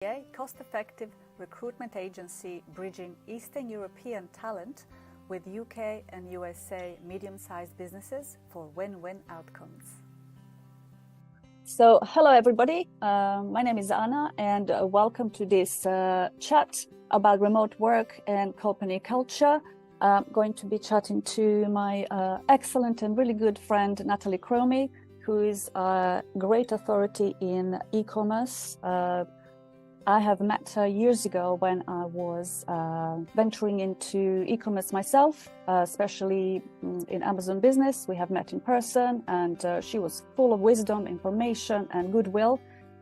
A cost-effective recruitment agency bridging Eastern European talent with UK and USA medium-sized businesses for win-win outcomes. So, hello everybody, my name is Anna and welcome to this chat about remote work and company culture. I'm going to be chatting to my excellent and really good friend Natalie, who is a great authority in e-commerce. I have met her years ago when I was venturing into e-commerce myself, especially in Amazon business. We have met in person and she was full of wisdom, information and goodwill,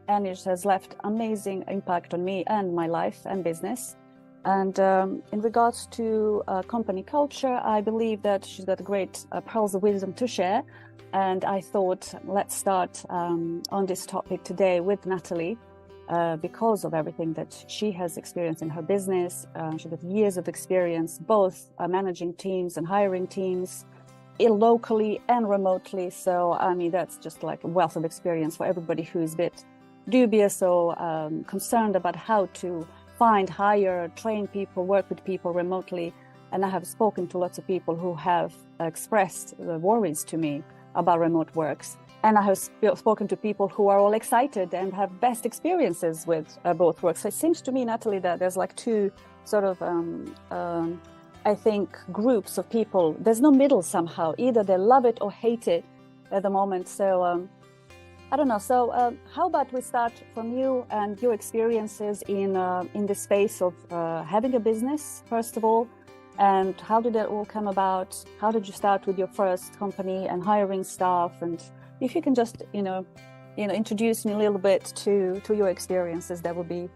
and it has left amazing impact on me and my life and business. And in regards to company culture, I believe that she's got great pearls of wisdom to share. And I thought, let's start on this topic today with Natalie. Because of everything that she has experienced in her business. She's got years of experience, both managing teams and hiring teams, locally and remotely. So, I mean, that's just like a wealth of experience for everybody who is a bit dubious or concerned about how to find, hire, train people, work with people remotely. And I have spoken to lots of people who have expressed the worries to me about remote works. And I have spoken to people who are all excited and have best experiences with both works. So it seems to me, Natalie, that there's like two sort of, I think, groups of people. There's no middle somehow. Either they love it or hate it at the moment. So I don't know. So how about we start from you and your experiences in the space of having a business, first of all, and how did that all come about? How did you start with your first company and hiring staff? And if you can just, introduce me a little bit to your experiences, that would be,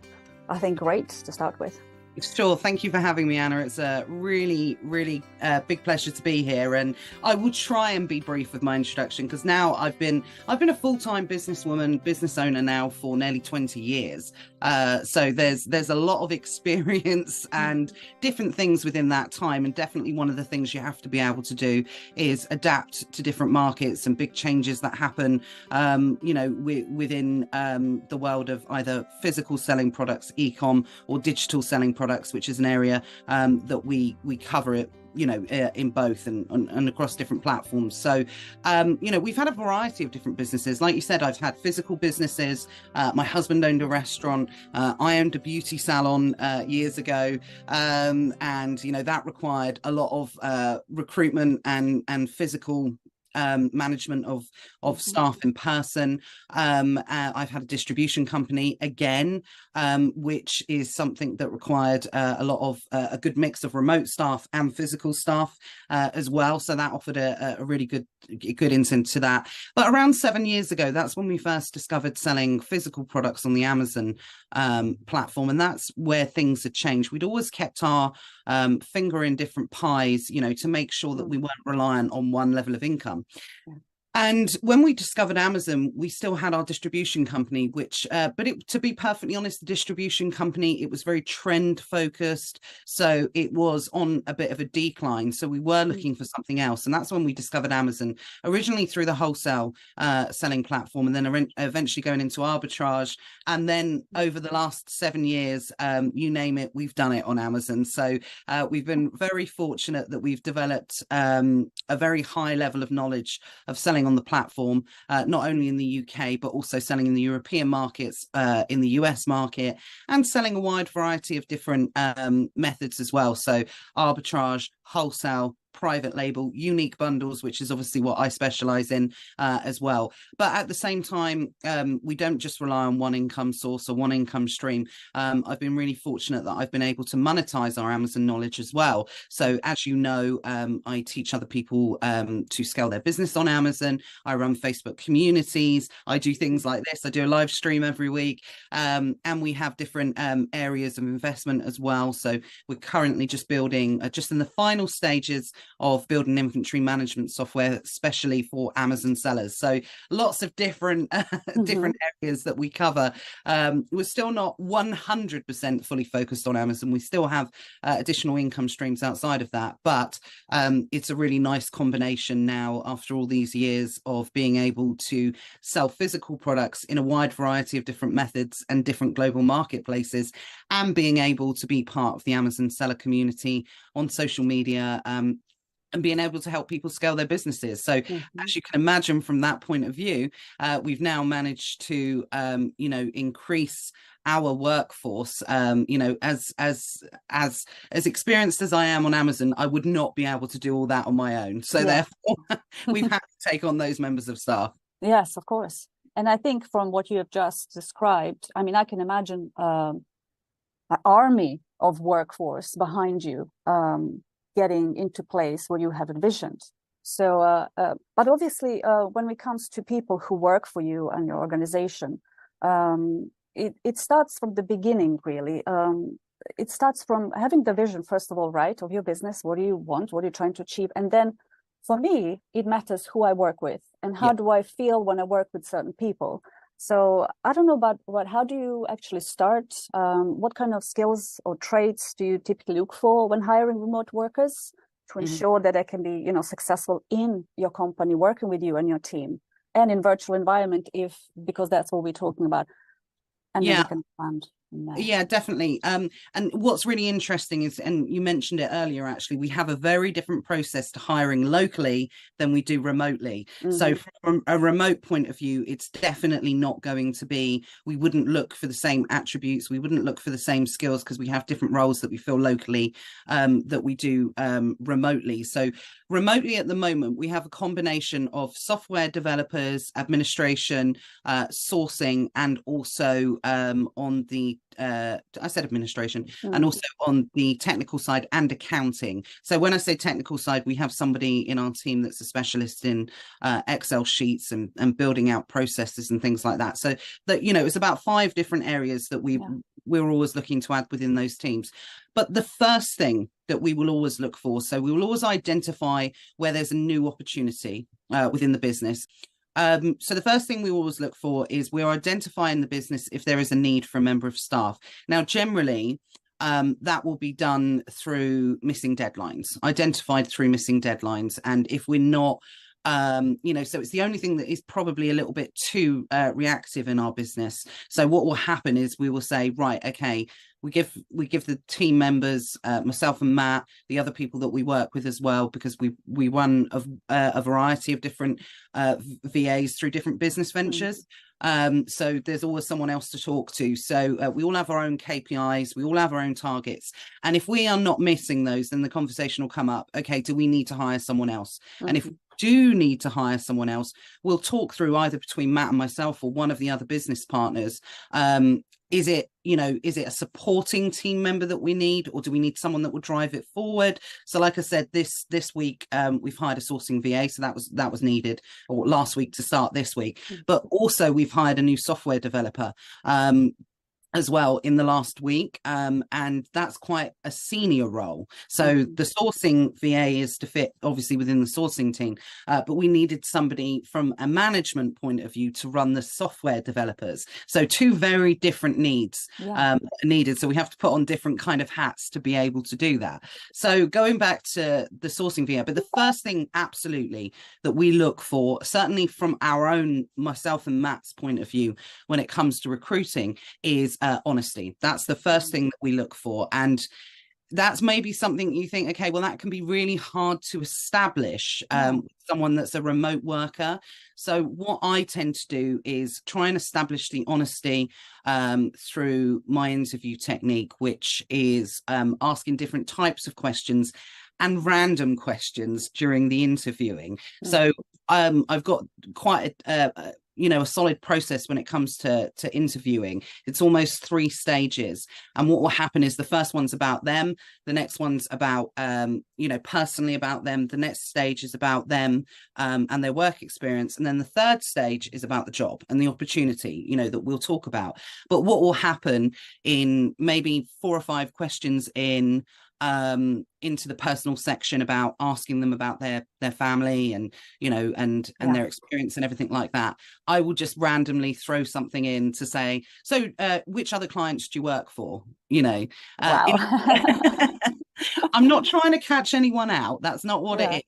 I think, great to start with. Sure. Thank you for having me, Anna. It's a really, really big pleasure to be here. And I will try and be brief with my introduction because now I've been a full-time businesswoman, business owner now for nearly 20 years. So there's a lot of experience and different things within that time. And definitely one of the things you have to be able to do is adapt to different markets and big changes that happen, within the world of either physical selling products, e-com, or digital selling products, which is an area that we cover it, in both and across different platforms. So, we've had a variety of different businesses. Like you said, I've had physical businesses. My husband owned a restaurant. I owned a beauty salon years ago. And, that required a lot of recruitment and physical management of staff in person. I've had a distribution company again, which is something that required a lot of a good mix of remote staff and physical staff as well. So that offered a really good insight to that. But around 7 years ago, that's when we first discovered selling physical products on the Amazon platform, and that's where things had changed. We'd always kept our finger in different pies, to make sure that we weren't reliant on one level of income. Yeah. And when we discovered Amazon, we still had our distribution company, which, to be perfectly honest, the distribution company, it was very trend focused. So it was on a bit of a decline. So we were looking for something else. And that's when we discovered Amazon, originally through the wholesale selling platform, and then eventually going into arbitrage. And then over the last 7 years, you name it, we've done it on Amazon. So we've been very fortunate that we've developed a very high level of knowledge of selling on the platform, not only in the UK, but also selling in the European markets, in the US market, and selling a wide variety of different methods as well. So arbitrage, wholesale, private label, unique bundles, which is obviously what I specialize in as well. But at the same time, we don't just rely on one income source or one income stream. I've been really fortunate that I've been able to monetize our Amazon knowledge as well. So as you know, I teach other people to scale their business on Amazon. I run Facebook communities. I do things like this. I do a live stream every week. And we have different areas of investment as well. So we're currently just building, just in the final stages of building inventory management software, especially for Amazon sellers. So lots of different different areas that we cover. We're still not 100% fully focused on Amazon. We still have additional income streams outside of that, but it's a really nice combination now after all these years of being able to sell physical products in a wide variety of different methods and different global marketplaces, and being able to be part of the Amazon seller community on social media, and being able to help people scale their businesses. So as you can imagine, from that point of view, we've now managed to, increase our workforce. As experienced as I am on Amazon, I would not be able to do all that on my own. So therefore, we've had to take on those members of staff. Yes, of course. And I think from what you have just described, I mean, I can imagine an army of workforce behind you, getting into place what you have envisioned. So, but obviously, when it comes to people who work for you and your organization, it starts from the beginning, really. It starts from having the vision, first of all, right, of your business. What do you want? What are you trying to achieve? And then for me, it matters who I work with and how do I feel when I work with certain people. So I don't know about how do you actually start? What kind of skills or traits do you typically look for when hiring remote workers to ensure that they can be, successful in your company, working with you and your team, and in virtual environment, because that's what we're talking about. And then we can expand. Yeah, definitely. And what's really interesting is, and you mentioned it earlier, actually, we have a very different process to hiring locally than we do remotely. So from a remote point of view, it's definitely not going to be, we wouldn't look for the same attributes. We wouldn't look for the same skills, because we have different roles that we fill locally that we do remotely. So remotely at the moment, we have a combination of software developers, administration, sourcing, and also on the I said administration, and also on the technical side and accounting. So when I say technical side, we have somebody in our team that's a specialist in Excel sheets and building out processes and things like that. So that, it's about 5 different areas that we're always looking to add within those teams. But the first thing that we will always look for, so we will always identify where there's a new opportunity within the business. So the first thing we always look for is we're identifying the business if there is a need for a member of staff. Now, generally, that will be done through missing deadlines, identified through missing deadlines. And if we're not, so it's the only thing that is probably a little bit too reactive in our business. So what will happen is we will say, right, okay, we give the team members, myself and Matt, the other people that we work with as well, because we run a variety of different VAs through different business ventures. So there's always someone else to talk to. So we all have our own KPIs, we all have our own targets. And if we are not missing those, then the conversation will come up. Okay, do we need to hire someone else? And if we do need to hire someone else, we'll talk through either between Matt and myself or one of the other business partners. Is it a supporting team member that we need, or do we need someone that will drive it forward? So like I said, this week we've hired a sourcing VA, so that was needed, or last week to start this week. But also we've hired a new software developer as well in the last week, and that's quite a senior role. So the sourcing VA is to fit obviously within the sourcing team, but we needed somebody from a management point of view to run the software developers. So 2 very different needs needed. So we have to put on different kind of hats to be able to do that. So going back to the sourcing VA, but the first thing absolutely that we look for, certainly from our own, myself and Matt's point of view, when it comes to recruiting, is honesty. That's the first thing that we look for. And that's maybe something you think, okay, well, that can be really hard to establish someone that's a remote worker. So what I tend to do is try and establish the honesty through my interview technique, which is asking different types of questions and random questions during the interviewing. So I've got quite a solid process when it comes to interviewing. It's almost 3 stages. And what will happen is the first one's about them. The next one's about, personally about them. The next stage is about them and their work experience. And then the third stage is about the job and the opportunity, that we'll talk about. But what will happen in maybe 4 or 5 questions in, into the personal section about asking them about their family and, you know, and their experience and everything like that, I will just randomly throw something in to say, so which other clients do you work for? You know, Wow. I'm not trying to catch anyone out. That's not what it is.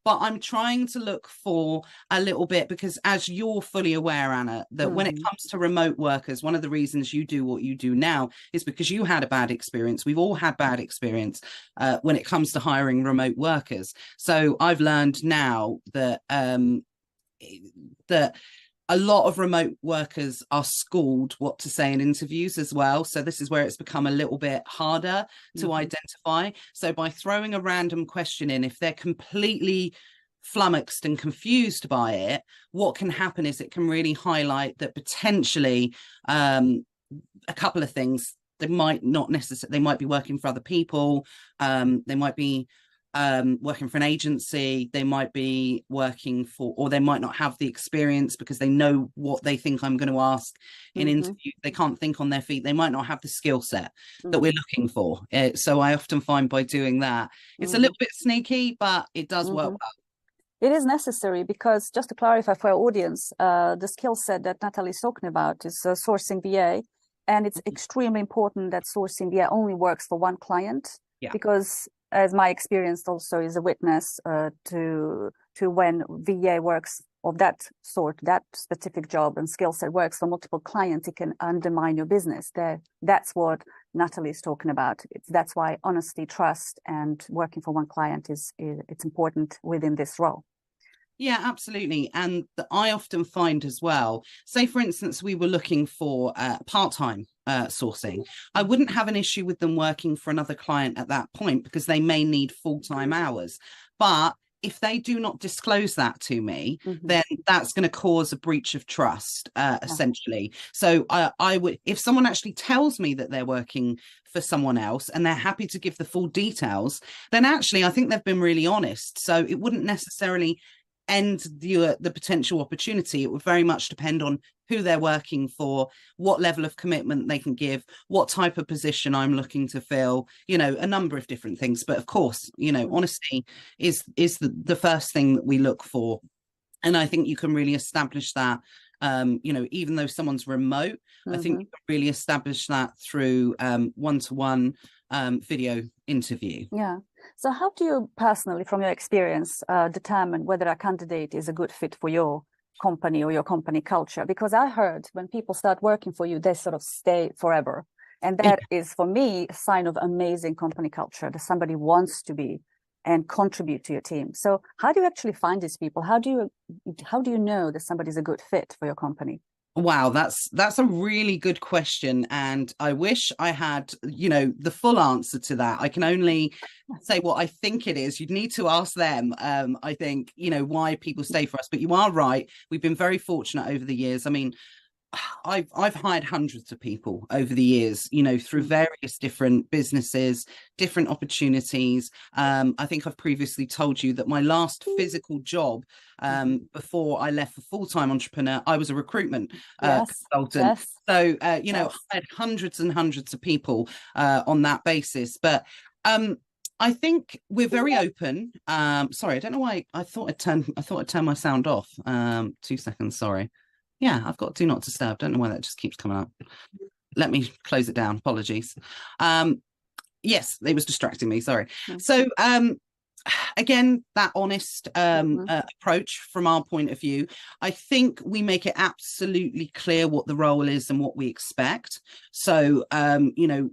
But I'm trying to look for a little bit, because as you're fully aware, Anna, that when it comes to remote workers, one of the reasons you do what you do now is because you had a bad experience. We've all had bad experience when it comes to hiring remote workers. So I've learned now that that a lot of remote workers are schooled what to say in interviews as well. So this is where it's become a little bit harder to identify. So by throwing a random question in, if they're completely flummoxed and confused by it, what can happen is it can really highlight that potentially a couple of things. They might not necessarily, they might be working for other people. They might be working for an agency, they might be working for, or they might not have the experience because they know what they think I'm going to ask in interview. They can't think on their feet. They might not have the skill set that we're looking for. So I often find by doing that, it's a little bit sneaky, but it does work well. It is necessary because, just to clarify for our audience, the skill set that Natalie is talking about is sourcing VA. And it's extremely important that sourcing VA only works for one client, because as my experience also is a witness to when VA works of that sort, that specific job and skill set works for multiple clients, it can undermine your business. That's what Natalie is talking about. That's why honesty, trust, and working for one client it's important within this role. Yeah, absolutely. And I often find as well, say, for instance, we were looking for part-time sourcing. I wouldn't have an issue with them working for another client at that point because they may need full-time hours. But if they do not disclose that to me, then that's going to cause a breach of trust, essentially. So I would, if someone actually tells me that they're working for someone else and they're happy to give the full details, then actually I think they've been really honest. So it wouldn't necessarily end the potential opportunity. It would very much depend on who they're working for, what level of commitment they can give, what type of position I'm looking to fill, you know, a number of different things. But of course, you know, honesty is the first thing that we look for. And I think you can really establish that, you know, even though someone's remote, I think you can really establish that through one-to-one video interview. Yeah. So how do you personally, from your experience, determine whether a candidate is a good fit for your company or your company culture? Because I heard when people start working for you, they sort of stay forever. And that is, for me, a sign of amazing company culture, that somebody wants to be and contribute to your team. So how do you actually find these people? How do you know that somebody's a good fit for your company? Wow, that's a really good question. And I wish I had, you know, the full answer to that. I can only say what I think it is. You'd need to ask them, I think, you know, why people stay for us. But you are right. We've been very fortunate over the years. I mean, I've hired hundreds of people over the years, you know, through various different businesses, different opportunities. I think I've previously told you that my last physical job before I left for full-time entrepreneur, I was a recruitment consultant. So, you know, I had hundreds and hundreds of people on that basis. But I think we're very open. Sorry, I don't know why I thought I'd turn my sound off. 2 seconds, sorry. Yeah, I've got do not disturb. Don't know why that just keeps coming up. Let me close it down. Apologies. Yes, it was distracting me. Sorry. So again, that honest approach from our point of view, I think we make it absolutely clear what the role is and what we expect. So, you know,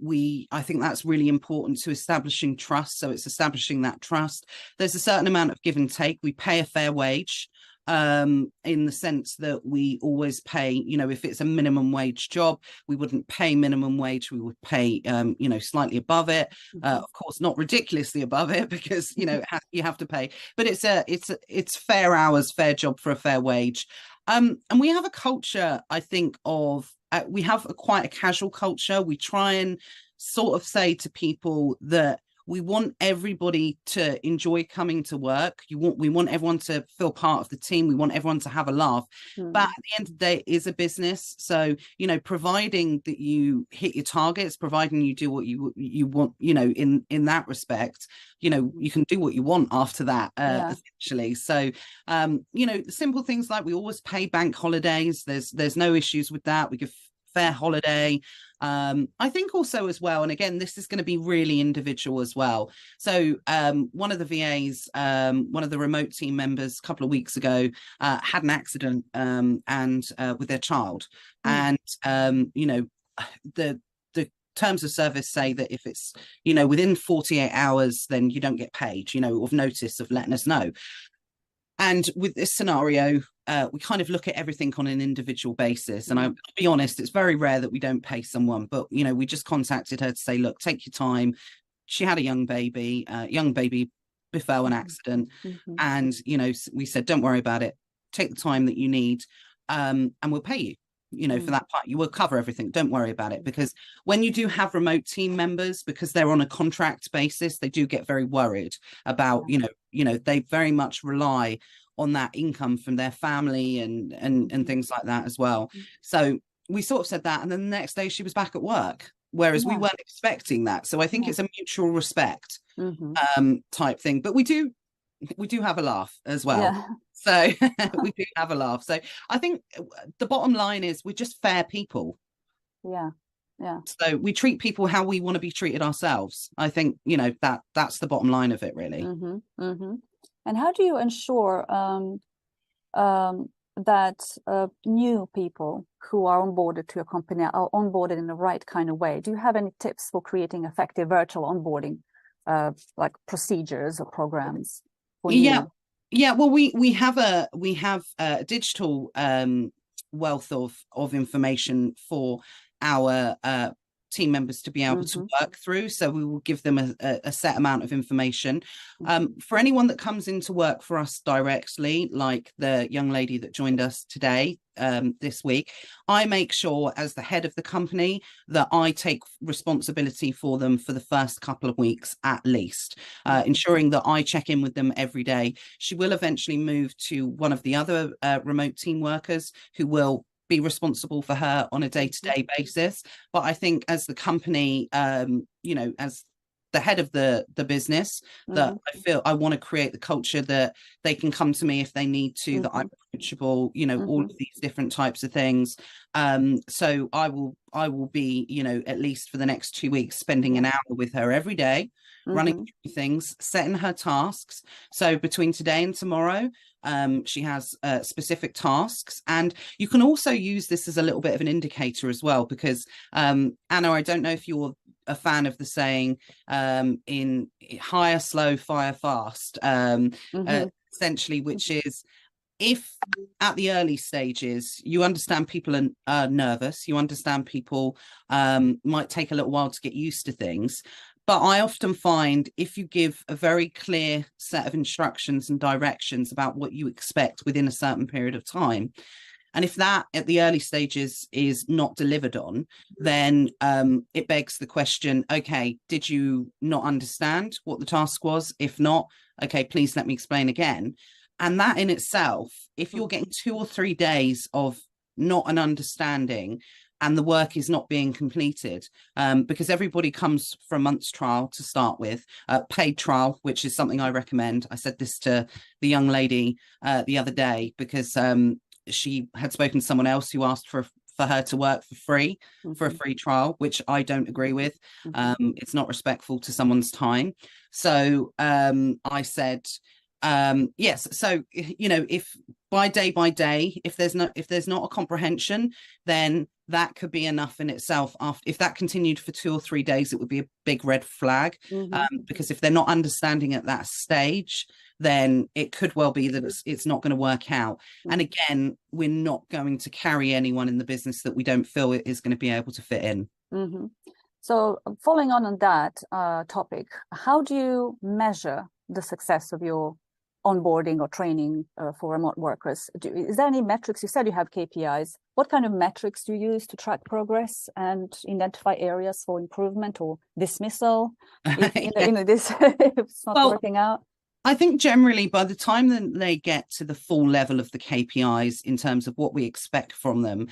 I think that's really important to establishing trust. So it's establishing that trust. There's a certain amount of give and take. We pay a fair wage. In the sense that we always pay, you know, if it's a minimum wage job, we wouldn't pay minimum wage, we would pay, you know, slightly above it. Of course, not ridiculously above it, because, you know, you have to pay, but it's fair hours, fair job for a fair wage. And we have a culture, I think, of, we have quite a casual culture. We try and sort of say to people that we want everybody to enjoy coming to work. We want everyone to feel part of the team. We want everyone to have a laugh. But at the end of the day, it is a business. So, you know, providing that you hit your targets, providing you do what you want, you know, in that respect, you know, you can do what you want after that, essentially. So, you know, simple things like we always pay bank holidays. There's no issues with that. We give fair holiday. I think also as well, and again, this is going to be really individual as well. So one of the VAs, one of the remote team members a couple of weeks ago had an accident and with their child. And, you know, the terms of service say that if it's, you know, within 48 hours, then you don't get paid, you know, of notice of letting us know. And with this scenario, we kind of look at everything on an individual basis. And I'll be honest, it's very rare that we don't pay someone. But, you know, we just contacted her to say, look, take your time. She had a young baby before an accident. And, you know, we said, don't worry about it. Take the time that you need and we'll pay you. You know, for that part, you will cover everything. Don't worry about it. Because when you do have remote team members, because they're on a contract basis, they do get very worried about, you know, they very much rely on that income from their family and things like that as well. So we sort of said that. And then the next day she was back at work, whereas we weren't expecting that. So I think it's a mutual respect type thing. But we do have a laugh as well. So we do have a laugh. So I think the bottom line is we're just fair people. So we treat people how we want to be treated ourselves. I think, you know, that's the bottom line of it, really. And how do you ensure that new people who are onboarded to your company are onboarded in the right kind of way? Do you have any tips for creating effective virtual onboarding, like procedures or programs for new? Well, we have a digital wealth of information for our team members to be able to work through. So we will give them a set amount of information. For anyone that comes into work for us directly, like the young lady that joined us today, this week, I make sure as the head of the company that I take responsibility for them for the first couple of weeks at least, ensuring that I check in with them every day. She will eventually move to one of the other remote team workers who will be responsible for her on a day-to-day basis. But I think as the company, you know, as the head of the business, that I feel I want to create the culture that they can come to me if they need to, that I'm approachable, you know, all of these different types of things. So I will be, you know, at least for the next 2 weeks, spending an hour with her every day, running through things, setting her tasks. So between today and tomorrow, she has specific tasks, and you can also use this as a little bit of an indicator as well, because Anna, I don't know if you're a fan of the saying in hire slow, fire fast, essentially, which is, if at the early stages you understand people are nervous, you understand people might take a little while to get used to things. But I often find if you give a very clear set of instructions and directions about what you expect within a certain period of time, and if that at the early stages is not delivered on, then it begs the question, okay, did you not understand what the task was? If not, okay, please let me explain again. And that in itself, if you're getting 2 or 3 days of not an understanding and the work is not being completed, because everybody comes for a month's trial to start with, paid trial, which is something I recommend. I said this to the young lady the other day, because she had spoken to someone else who asked for her to work for free, for a free trial, which I don't agree with. It's not respectful to someone's time. So I said, yes, so, you know, if by day, if there's not a comprehension, then that could be enough in itself. If that continued for 2 or 3 days, it would be a big red flag, because if they're not understanding at that stage, then it could well be that it's not going to work out. And again, we're not going to carry anyone in the business that we don't feel is going to be able to fit in. So following on that topic, how do you measure the success of your onboarding or training for remote workers? Is there any metrics? You said you have KPIs. what kind of metrics do you use to track progress and identify areas for improvement or dismissal if, this if it's not working out? I think generally by the time that they get to the full level of the KPIs in terms of what we expect from them,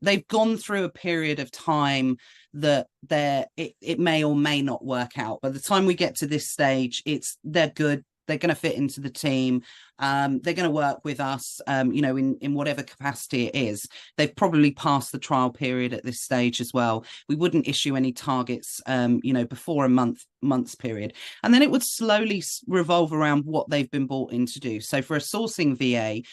they've gone through a period of time that it may or may not work out. By the time we get to this stage, they're good. They're going to fit into the team. They're going to work with us, in whatever capacity it is. They've probably passed the trial period at this stage as well. We wouldn't issue any targets, before a month's period. And then it would slowly revolve around what they've been brought in to do. So for a sourcing VA,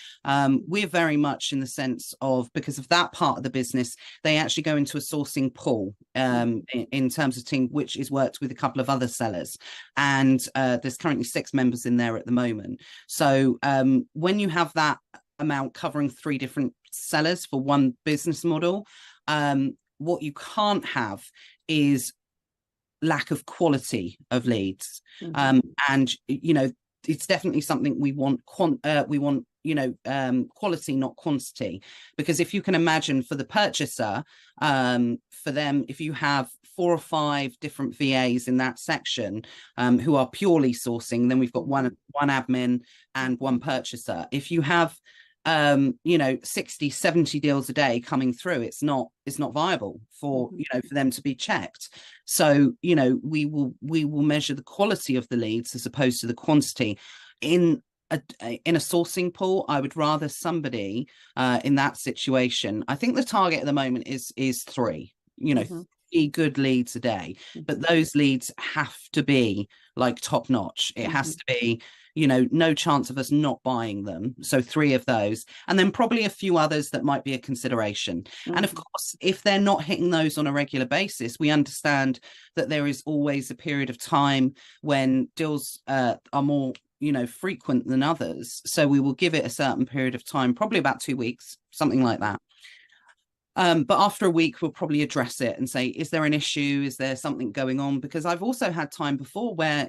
we're very much in the sense of, because of that part of the business, they actually go into a sourcing pool in terms of team, which is worked with a couple of other sellers. And there's currently 6 members in there at the moment. So when you have that amount covering 3 different sellers for one business model, what you can't have is lack of quality of leads. And it's definitely something we want. Quality, not quantity, because if you can imagine for the purchaser, for them, if you have 4 or 5 different VAs in that section who are purely sourcing, then we've got one admin and 1 purchaser. If you have 60, 70 deals a day coming through, it's not viable for for them to be checked. So we will measure the quality of the leads as opposed to the quantity. In a sourcing pool, I would rather somebody in that situation. I think the target at the moment is 3, 3 good leads a day, but those leads have to be like top notch. It has to be, no chance of us not buying them. So 3 of those, and then probably a few others that might be a consideration. And of course, if they're not hitting those on a regular basis, we understand that there is always a period of time when deals are more frequent than others. So we will give it a certain period of time, probably about 2 weeks, something like that. But after a week, we'll probably address it and say, is there an issue? Is there something going on? Because I've also had time before where,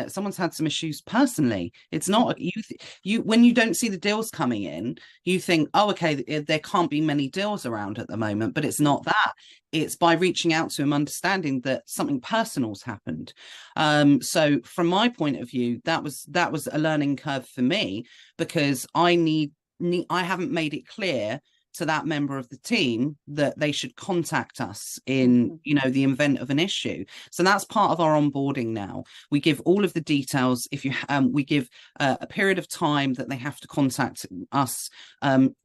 someone's had some issues personally. It's not you when you don't see the deals coming in, you think, oh, okay, there can't be many deals around at the moment, but it's not that. It's by reaching out to them, understanding that something personal's happened. So from my point of view, that was a learning curve for me, because I haven't made it clear to that member of the team that they should contact us in the event of an issue. So that's part of our onboarding now. We give all of the details. If you we give a period of time that they have to contact us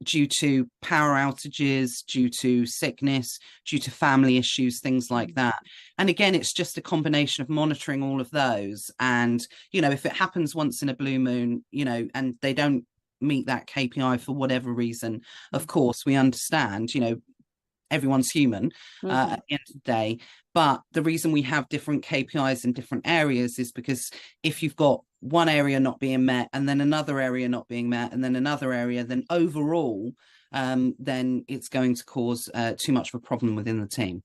due to power outages, due to sickness, due to family issues, things like that. And again, it's just a combination of monitoring all of those. And if it happens once in a blue moon, and they don't meet that KPI for whatever reason, of course we understand, everyone's human at the end of the day. But the reason we have different KPIs in different areas is because if you've got one area not being met and then another area not being met and then another area, then overall then it's going to cause too much of a problem within the team.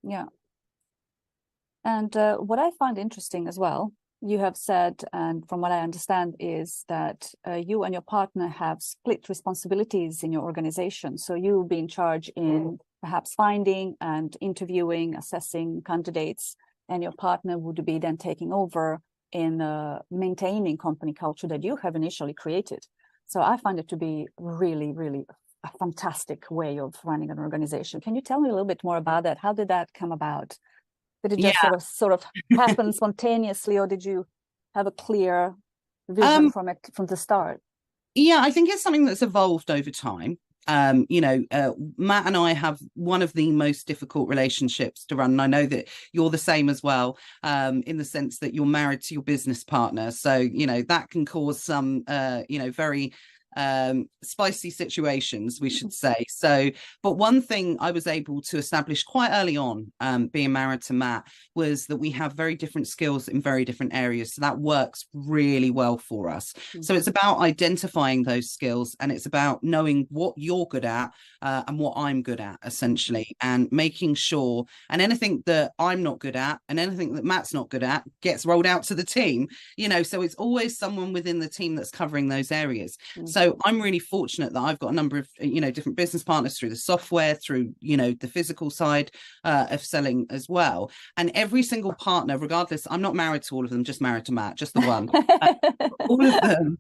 Yeah. And what I find interesting as well, you have said, and from what I understand, is that you and your partner have split responsibilities in your organization. So you'll be in charge in perhaps finding and interviewing, assessing candidates, and your partner would be then taking over in maintaining company culture that you have initially created. So I find it to be really, really a fantastic way of running an organization. Can you tell me a little bit more about that? How did that come about? Did it just sort of happen spontaneously, or did you have a clear vision from the start? Yeah, I think it's something that's evolved over time. Matt and I have one of the most difficult relationships to run. And I know that you're the same as well, in the sense that you're married to your business partner. So, that can cause some, very spicy situations, we should say. So, but one thing I was able to establish quite early on, being married to Matt, was that we have very different skills in very different areas. So that works really well for us. So it's about identifying those skills, and it's about knowing what you're good at and what I'm good at, essentially, and making sure, and anything that I'm not good at and anything that Matt's not good at gets rolled out to the team, so it's always someone within the team that's covering those areas. So So I'm really fortunate that I've got a number of, different business partners through the software, through, the physical side of selling as well. And every single partner, regardless, I'm not married to all of them, just married to Matt, just the one. all of them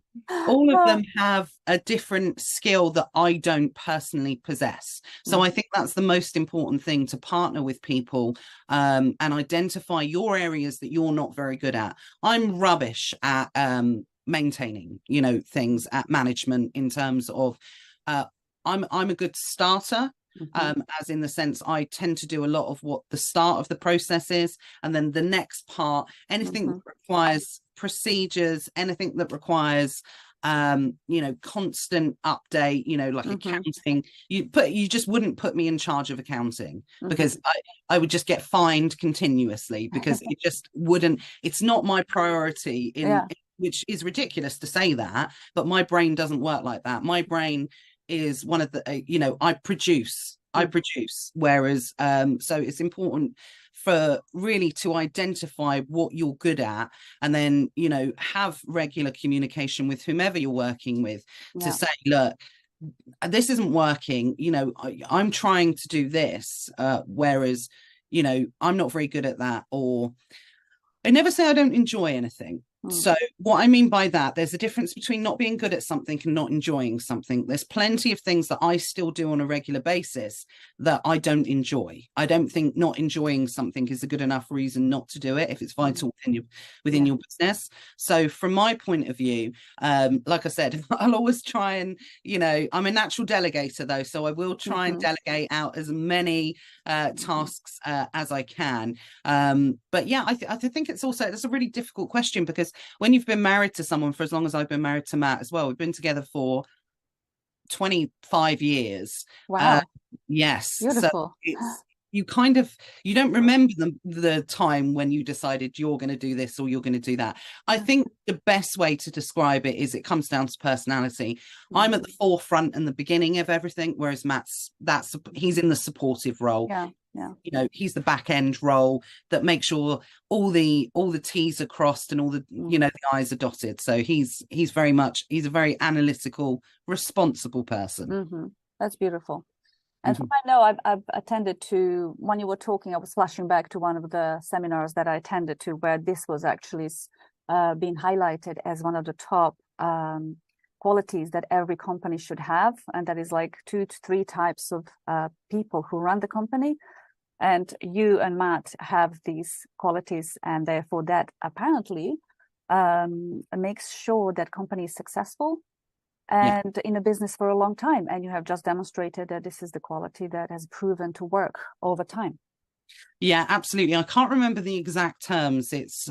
all of them have a different skill that I don't personally possess. So I think that's the most important thing, to partner with people and identify your areas that you're not very good at. I'm rubbish at maintaining, things, at management, in terms of I'm a good starter. As in the sense, I tend to do a lot of what the start of the process is, and then the next part, anything that requires procedures, anything that requires constant update, like accounting, you just wouldn't put me in charge of accounting, because I would just get fined continuously, because it just wouldn't, it's not my priority which is ridiculous to say that, but my brain doesn't work like that. My brain is one of the I produce, whereas so it's important for really to identify what you're good at, and then have regular communication with whomever you're working with to say, look, this isn't working, I'm trying to do this, whereas I'm not very good at that. Or I never say I don't enjoy anything. So what I mean by that, there's a difference between not being good at something and not enjoying something. There's plenty of things that I still do on a regular basis that I don't enjoy. I don't think not enjoying something is a good enough reason not to do it if it's vital within your business. So from my point of view, like I said, I'll always try and, I'm a natural delegator though, so I will try and delegate out as many tasks as I can. But yeah, I think it's a really difficult question, because when you've been married to someone for as long as I've been married to Matt as well, we've been together for 25 years. Wow. Yes. Beautiful. So it's, you don't remember the time when you decided you're going to do this or you're going to do that. I think the best way to describe it is it comes down to personality. I'm at the forefront and the beginning of everything, whereas he's in the supportive role. He's the back end role that makes sure all the T's are crossed and all the the I's are dotted. So he's a very analytical, responsible person. That's beautiful. And I know I've attended to, when you were talking, I was flashing back to one of the seminars that I attended to, where this was actually being highlighted as one of the top qualities that every company should have. And that is like 2 to 3 types of people who run the company. And you and Matt have these qualities, and therefore that apparently makes sure that company is successful and in a business for a long time. And you have just demonstrated that this is the quality that has proven to work over time. Yeah, absolutely. I can't remember the exact terms. It's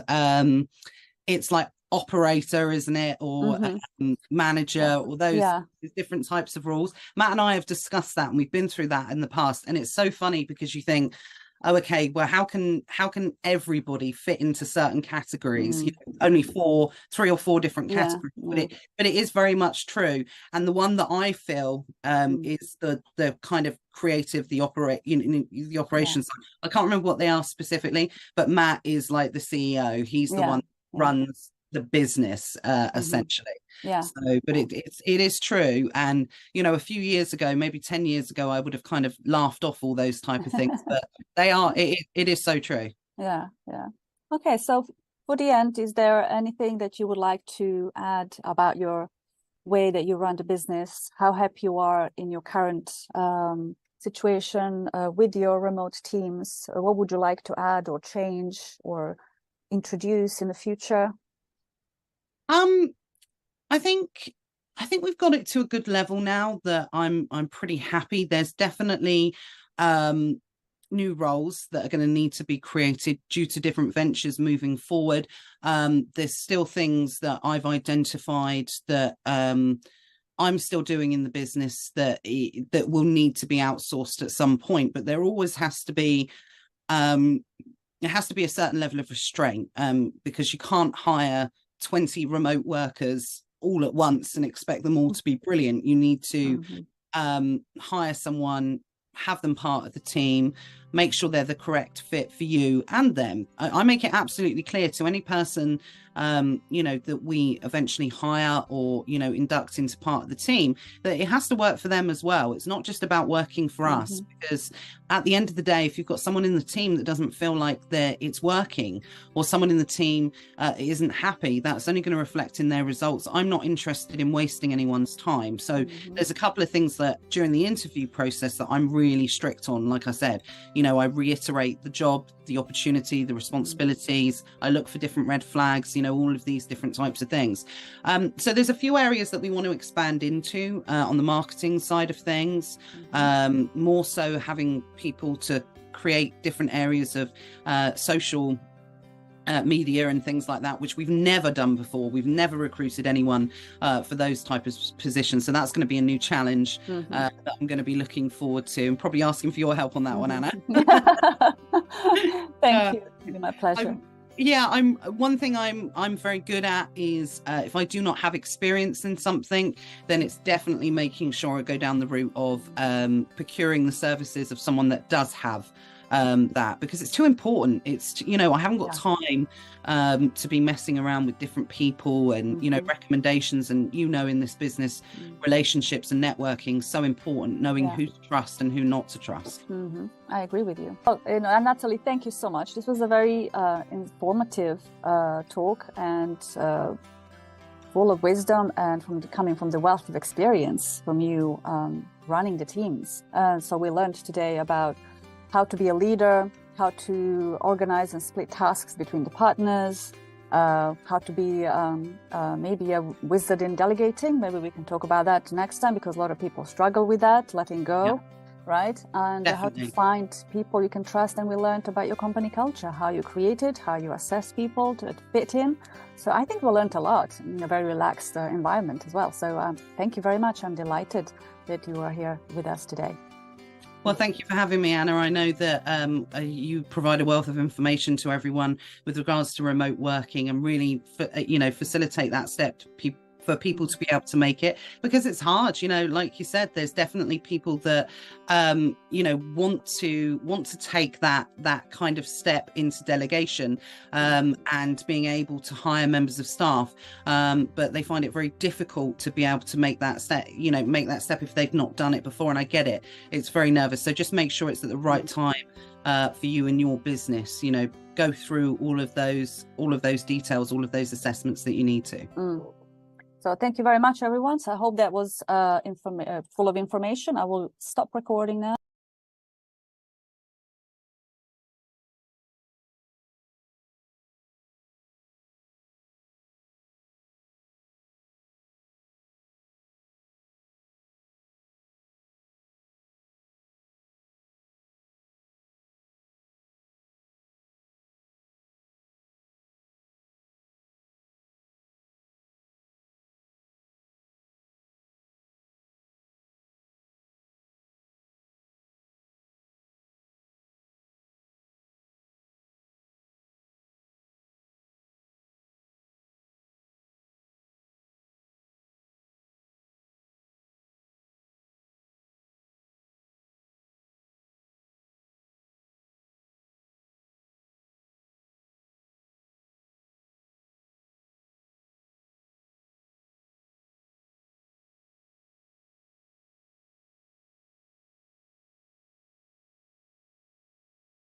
like operator, isn't it, or manager, or those different types of roles. Matt and I have discussed that, and we've been through that in the past, and it's so funny because you think, oh, okay, well, how can everybody fit into certain categories? Only 3 or 4 different categories, but it is very much true. And the one that I feel is the kind of creative, the operations side. I can't remember what they are specifically, but Matt is like the CEO. He's the one that runs the business essentially. So but it is true. And a few years ago, maybe 10 years ago, I would have kind of laughed off all those type of things, but it is so true. Okay, so for the end, is there anything that you would like to add about your way that you run the business, how happy you are in your current situation with your remote teams? What would you like to add or change or introduce in the future? I think we've got it to a good level now that I'm pretty happy. There's definitely new roles that are going to need to be created due to different ventures moving forward. There's still things that I've identified that I'm still doing in the business that will need to be outsourced at some point, but there always has to be it has to be a certain level of restraint, because you can't hire 20 remote workers all at once and expect them all to be brilliant. You need to hire someone, have them part of the team, make sure they're the correct fit for you and them. I make it absolutely clear to any person that we eventually hire or, induct into part of the team, that it has to work for them as well. It's not just about working for us, because at the end of the day, if you've got someone in the team that doesn't feel like it's working, or someone in the team isn't happy, that's only going to reflect in their results. I'm not interested in wasting anyone's time. So there's a couple of things that during the interview process that I'm really strict on. Like I said, I reiterate the job, the opportunity, the responsibilities. I look for different red flags, all of these different types of things. So there's a few areas that we want to expand into on the marketing side of things, more so having people to create different areas of social media and things like that, which we've never done before. We've never recruited anyone for those type of positions. So that's going to be a new challenge that I'm going to be looking forward to, and probably asking for your help on that one, Anna. Thank you. It's been my pleasure. One thing I'm very good at is if I do not have experience in something, then it's definitely making sure I go down the route of procuring the services of someone that does have that, because it's too important. It's, I haven't got time to be messing around with different people and recommendations, and in this business, relationships and networking so important, knowing who to trust and who not to trust. I agree with you. Well, and Natalie, thank you so much. This was a very informative talk, and full of wisdom, and coming from the wealth of experience from you running the teams. So we learned today about how to be a leader, how to organize and split tasks between the partners, how to be maybe a wizard in delegating. Maybe we can talk about that next time, because a lot of people struggle with that, letting go, right? And how to find people you can trust. And we learned about your company culture, how you create it, how you assess people to fit in. So I think we learned a lot in a very relaxed environment as well. So thank you very much. I'm delighted that you are here with us today. Well, thank you for having me, Anna. I know that you provide a wealth of information to everyone with regards to remote working, and really, facilitate that step for people to be able to make it, because it's hard. Like you said, there's definitely people that want to take that kind of step into delegation and being able to hire members of staff, but they find it very difficult to be able to make that step if they've not done it before. And I get it, it's very nervous. So just make sure it's at the right time for you and your business. Go through all of those details, all of those assessments that you need to. So thank you very much, everyone. So I hope that was full of information. I will stop recording now.